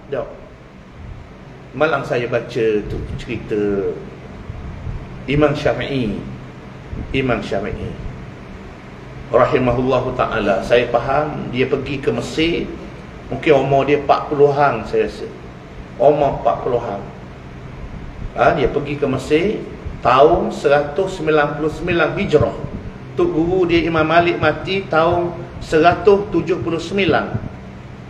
Tak. Malang saya baca tu cerita Imam Syafi'i rahimahullahu ta'ala. Saya faham dia pergi ke Mesir, mungkin umur dia 40-an saya rasa. Umur 40-an. Dia pergi ke Mesir tahun 199 Hijrah. Tok guru dia Imam Malik mati tahun 179.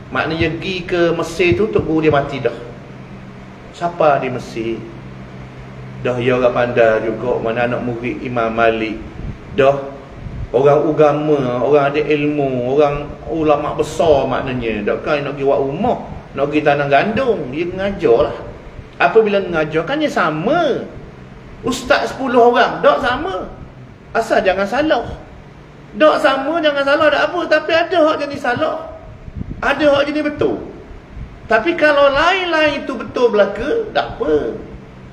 Maknanya pergi ke Mesir tu tok guru dia mati dah. Siapa di Mesir? Dah ya orang pandai juga, mana anak murid Imam Malik. Dah orang agama, orang ada ilmu, orang ulama besar maknanya. Tak kan nak pergi buat rumah, nak pergi tanam gandum, dia mengajar lah. Apabila mengajar kan dia sama. Ustaz 10 orang, tak sama. Asal jangan salah. Tak sama, jangan salah tak apa. Tapi ada hak jenis salah, ada hak jenis betul. Tapi kalau lain-lain itu betul belaka, tak apa.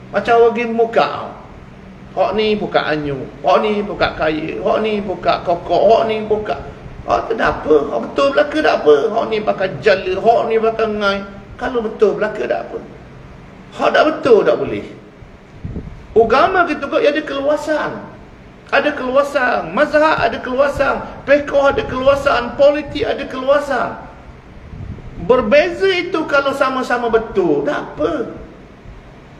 Macam orang pergi muka, hak ni buka anyu, hak ni buka kaya, hak ni buka kokok, hak ni buka, hak tu tak apa. Hak betul belaka tak apa. Hak ni pakai jala, hak ni pakai ngai. Kalau betul belaka tak apa. Hak tak betul tak boleh. Agama kita kok ada keluasan. Ada keluasan, mazhab ada keluasan, fiqh ada keluasan, politik ada keluasan. Berbeza itu kalau sama-sama betul, tak apa.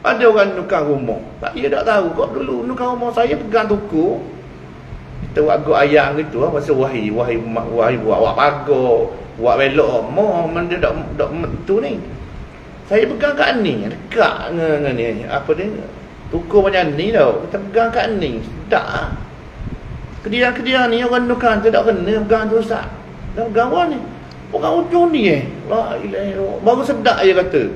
Ada orang nukar rumah, tak, dia tak tahu kok dulu nukar rumah saya pegang tuku. Kita buat gok ayam gitu, pasal wahi buat pagar, buat belok, mana dia dak tu ni. Saya pegang kat ni, dekat dengan ni, apa dia? Tuku macam ni tau. Kita pegang kat ni, tak. Kedia-kedia ni orang nukar tu tak kena pegang tu Ustaz. Dah pegang apa ni? Pegang ujung ni La ilaha illallah. Baru sedap dia kata.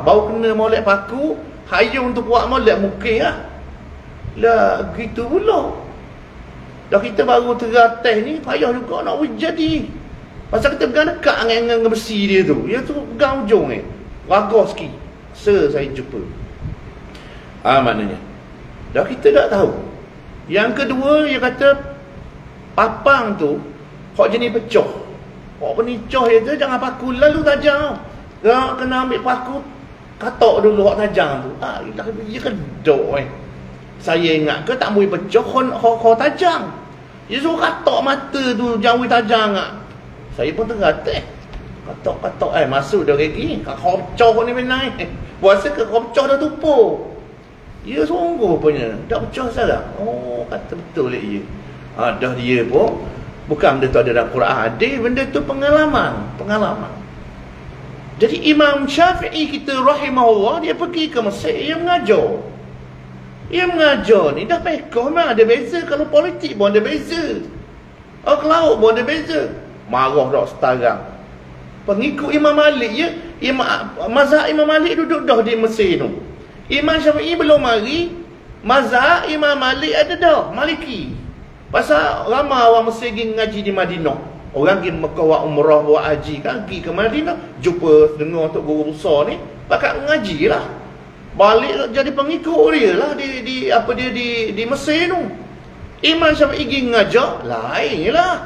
Baru kena molek paku, hayung untuk buat molek mungkin lah. Lah gitu pula. Dah kita baru teratas ni, payah juga nak jadi. Pasal kita pegang dekat dengan besi dia tu. Dia tu pegang ujung ni. Raga sikit. Saya jumpa. Maknanya dah kita tak tahu. Yang kedua, dia kata papang tu hak jenis pecah. Hak penicah dia tu jangan paku lalu tajam. Kena ambil paku, katok dulu hak tajam tu. Dia kedok Saya ingat ke tak boleh pecah hak tajam. Dia suruh katok mata tu jauh tajam tak. Saya pun tergatal. Katok masuk dah lagi. Hak pecah ni menang. Puasa ke pecah dah tupur. Dia sungguh punya tak pecah salah. Kata betul dia. Dah dia pun bukan benda tu ada dalam Quran. Ada benda tu pengalaman. Jadi Imam Syafi'i kita rahimahullah, dia pergi ke Mesir, dia mengajar. Dia mengajar ni dah pekoh memang ada beza. Kalau politik pun ada beza. Ke laut pun ada beza. Marah tak setarang. Pengikut Imam Malik ya, mazhab Imam Malik duduk dah di Mesir tu. Imam Syafi'i belum mari, mazhab Imam Malik ada dah, Maliki. Pasal ramai orang Mesir pergi ngaji di Madinah. Orang pergi Mekah buat umrah, buat haji kan, pergi ke Madinah, jumpa dengar tok guru besar ni, pakat ngaji lah. Balik jadi pengikut dia lah di Mesir tu. Imam Syafi'i pergi ngajar, lain lah.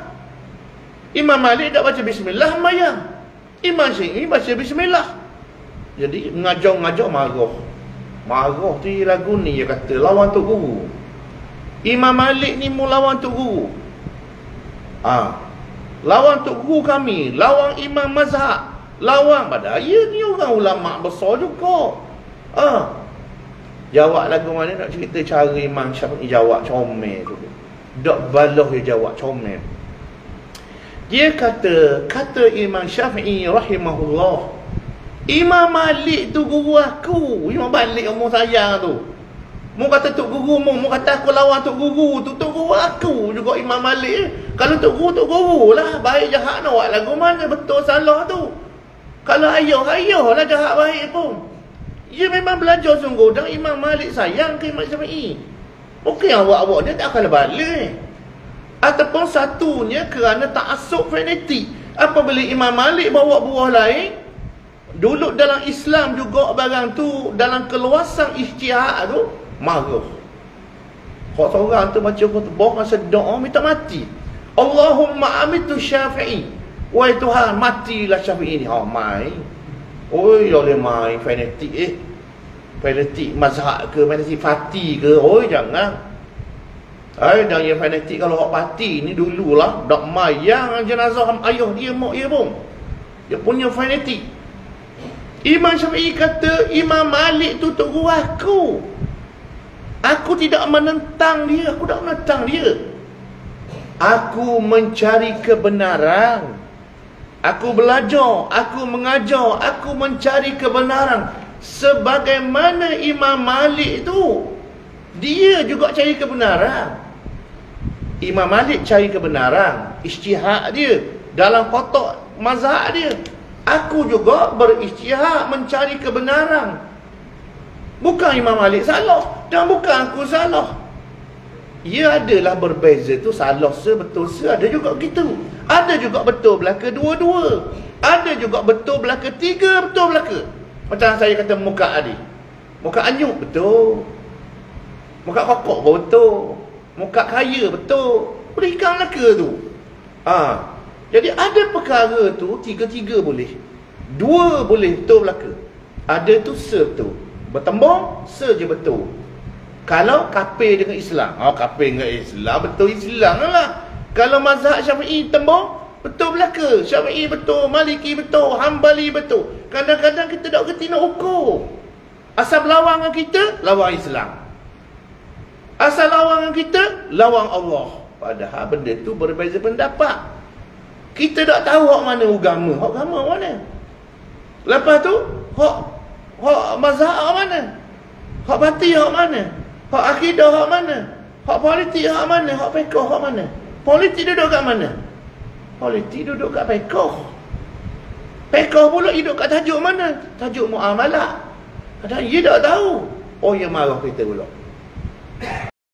Imam Malik tak baca bismillah mayang. Imam Syafi'i baca bismillah. Jadi ngajar marah tu lagu ni dia kata lawan tok guru. Imam Malik ni mu lawan tok guru. Lawan tok guru kami, lawan imam mazhab, lawan pada dia ni orang ulama besar juga. Jawab lagu mana nak cerita cara Imam Syafi'i jawab comel tu. Dak balah dia jawab comel. Dia kata Imam Syafi'i rahimahullah, Imam Malik tu guru aku. Imam Malik umur saya tu. Mu kata tok guru mu kata aku lawan tok guru tu. Tok guru aku juga Imam Malik. Kalau tok guru lah. Baik jahat nak buat lagu mana betul salah tu. Kalau ayah lah jahat baik pun. Dia memang belajar sungguh. Dan Imam Malik sayang ke Imam Syafi'i. Mungkin awak-awak dia tak akan balik. Ataupun satunya kerana ta'assub fanatik. Apabila Imam Malik bawa buah lain, dulu dalam Islam juga barang tu, dalam keluasan ijtihad tu marah. Kau seorang tu baca khutbah masa doa minta mati. Allahumma amitu Syafi'i. Wahai Tuhan, matilah Syafi'i ni. Mai. Oi, boleh main fanatik fanatik mazhab ke, fanatik parti ke. Oi, jangan. Dan yang fanatik kalau hak parti ni dululah dak mayang jenazah ayah dia, mak dia pun. Dia punya fanatik. Imam Syafi'i kata Imam Malik tu tok guru aku. Aku tidak menentang dia, aku tak menentang dia. Aku mencari kebenaran. Aku belajar, aku mengajar, aku mencari kebenaran. Sebagaimana Imam Malik tu, dia juga cari kebenaran. Imam Malik cari kebenaran, ijtihad dia dalam kotak mazhab dia. Aku juga berijtihad mencari kebenaran. Bukan Imam Malik salah dan bukan aku salah. Ia adalah berbeza tu, salah betul ada juga gitu. Ada juga betul belaka dua-dua. Ada juga betul belaka tiga, betul belaka. Macam saya kata muka Adi. Muka anyuk betul. Muka kokok pun betul. Muka kaya betul. Berikan belaka tu. Jadi ada perkara tu tiga-tiga boleh. Dua boleh betul belaka. Ada tu betul. Bertembung je betul. Kalau kafir dengan Islam, kafir dengan Islam betul Islam lah. Kalau mazhab Syafi'i tembung, betul belaka. Syafi'i betul, Maliki betul, Hambali betul. Kadang-kadang kita tak kerti nak ukur. Asal berlawan dengan kita, lawan Islam. Asal lawan dengan kita, lawan Allah. Padahal benda tu berbeza pendapat. Kita tak tahu hak mana agama. Hak agama mana? Lepas tu, hak mazhab hak mana? Hak parti hak mana? Hak akidah hak mana? Hak politik hak mana? Hak fiqh hak mana? Politik duduk kat mana? Politik duduk kat fiqh. Fiqh pula duduk kat tajuk mana? Tajuk muamalah. Kadang dia tak tahu. Oh, yang marah kita pula.